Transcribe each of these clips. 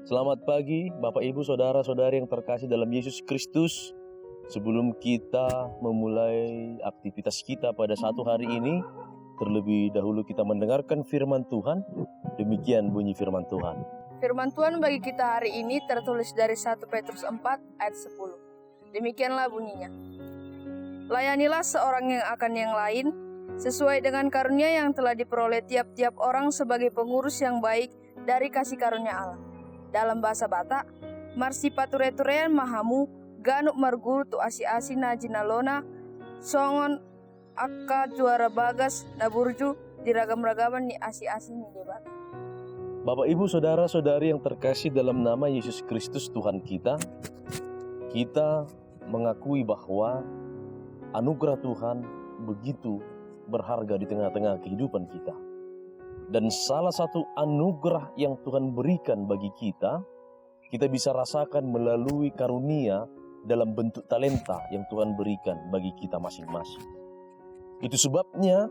Selamat pagi Bapak Ibu Saudara-saudari yang terkasih dalam Yesus Kristus. Sebelum kita memulai aktivitas kita pada satu hari ini, terlebih dahulu kita mendengarkan firman Tuhan. Demikian bunyi firman Tuhan. Firman Tuhan bagi kita hari ini tertulis dari 1 Petrus 4 ayat 10. Demikianlah bunyinya. Layanilah seorang yang akan yang lain, sesuai dengan karunia yang telah diperoleh tiap-tiap orang sebagai pengurus yang baik dari kasih karunia Allah. Dalam bahasa Batak, marsi pature-turean mahamu, ganuk marguru tu asi-asi na jinalona, songon akka juara bagas na burju, diragam-ragaman ni asi-asi ni debat. Bapak Ibu Saudara-saudari yang terkasih dalam nama Yesus Kristus Tuhan kita mengakui bahwa anugerah Tuhan begitu berharga di tengah-tengah kehidupan kita. Dan salah satu anugerah yang Tuhan berikan bagi kita bisa rasakan melalui karunia dalam bentuk talenta yang Tuhan berikan bagi kita masing-masing. Itu sebabnya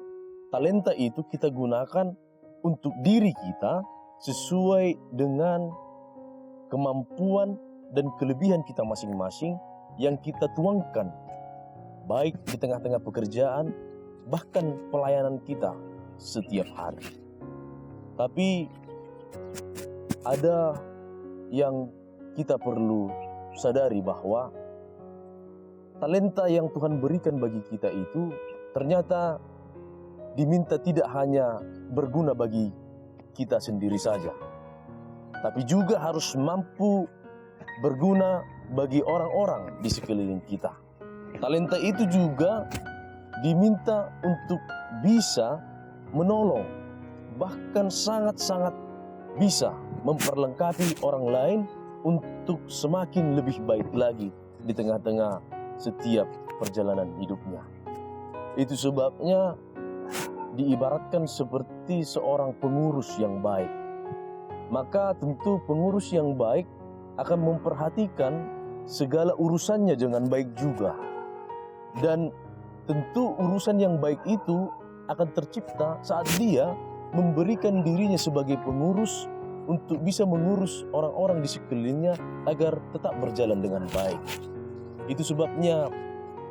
talenta itu kita gunakan untuk diri kita sesuai dengan kemampuan dan kelebihan kita masing-masing yang kita tuangkan, baik di tengah-tengah pekerjaan, bahkan pelayanan kita setiap hari. Tapi ada yang kita perlu sadari bahwa talenta yang Tuhan berikan bagi kita itu ternyata diminta tidak hanya berguna bagi kita sendiri saja, tapi juga harus mampu berguna bagi orang-orang di sekeliling kita. Talenta itu juga diminta untuk bisa menolong, bahkan sangat-sangat bisa memperlengkapi orang lain untuk semakin lebih baik lagi di tengah-tengah setiap perjalanan hidupnya. Itu sebabnya diibaratkan seperti seorang pengurus yang baik. Maka tentu pengurus yang baik akan memperhatikan segala urusannya dengan baik juga. Dan tentu urusan yang baik itu akan tercipta saat dia memberikan dirinya sebagai pengurus untuk bisa mengurus orang-orang di sekelilingnya agar tetap berjalan dengan baik. Itu sebabnya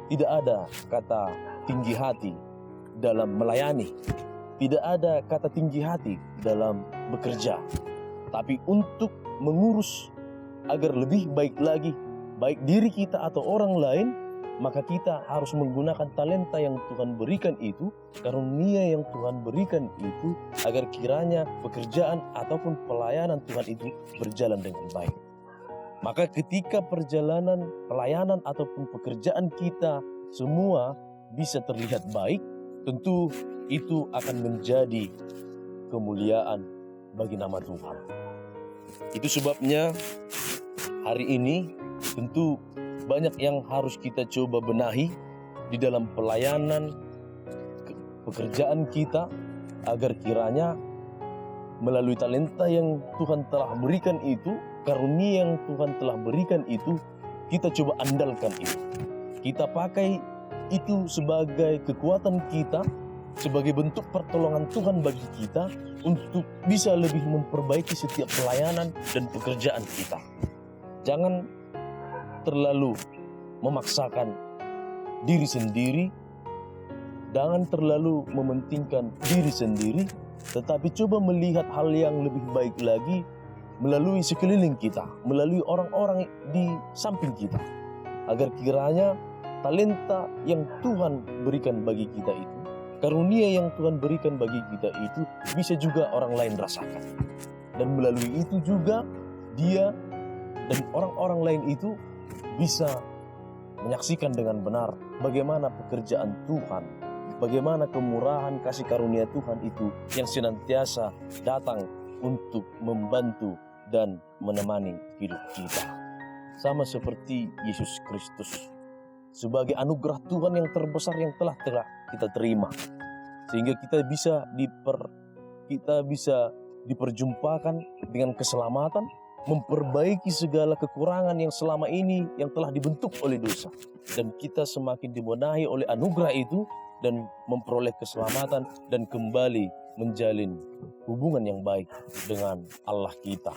tidak ada kata tinggi hati dalam melayani, tidak ada kata tinggi hati dalam bekerja, tapi untuk mengurus agar lebih baik lagi, baik diri kita atau orang lain, maka kita harus menggunakan talenta yang Tuhan berikan itu, karunia yang Tuhan berikan itu, agar kiranya pekerjaan ataupun pelayanan Tuhan itu berjalan dengan baik. Maka ketika perjalanan, pelayanan ataupun pekerjaan kita semua bisa terlihat baik, tentu itu akan menjadi kemuliaan bagi nama Tuhan. Itu sebabnya hari ini tentu banyak yang harus kita coba benahi di dalam pelayanan pekerjaan kita, agar kiranya melalui talenta yang Tuhan telah berikan itu, karunia yang Tuhan telah berikan itu, kita coba andalkan itu. Kita pakai itu sebagai kekuatan kita, sebagai bentuk pertolongan Tuhan bagi kita untuk bisa lebih memperbaiki setiap pelayanan dan pekerjaan kita. Jangan terlalu memaksakan diri sendiri, jangan terlalu mementingkan diri sendiri, tetapi coba melihat hal yang lebih baik lagi melalui sekeliling kita, melalui orang-orang di samping kita, agar kiranya talenta yang Tuhan berikan bagi kita itu, karunia yang Tuhan berikan bagi kita itu bisa juga orang lain rasakan. Dan melalui itu juga dia dan orang-orang lain itu bisa menyaksikan dengan benar bagaimana pekerjaan Tuhan, bagaimana kemurahan kasih karunia Tuhan itu yang senantiasa datang untuk membantu dan menemani hidup kita. Sama seperti Yesus Kristus sebagai anugerah Tuhan yang terbesar yang telah kita terima, sehingga kita bisa diperjumpakan dengan keselamatan, memperbaiki segala kekurangan yang selama ini yang telah dibentuk oleh dosa, dan kita semakin dibenahi oleh anugerah itu dan memperoleh keselamatan dan kembali menjalin hubungan yang baik dengan Allah kita.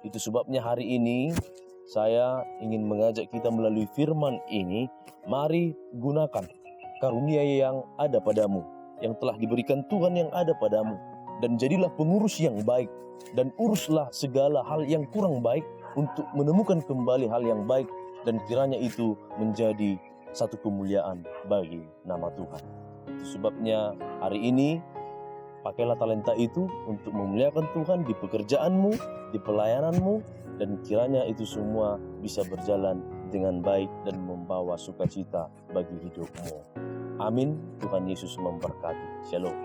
Itu sebabnya hari ini saya ingin mengajak kita melalui firman ini, mari gunakan karunia yang ada padamu, yang telah diberikan Tuhan yang ada padamu, dan jadilah pengurus yang baik, dan uruslah segala hal yang kurang baik untuk menemukan kembali hal yang baik, dan kiranya itu menjadi satu kemuliaan bagi nama Tuhan. Itu sebabnya hari ini pakailah talenta itu untuk memuliakan Tuhan di pekerjaanmu, di pelayananmu, dan kiranya itu semua bisa berjalan dengan baik dan membawa sukacita bagi hidupmu. Amin. Tuhan Yesus memberkati. Shalom.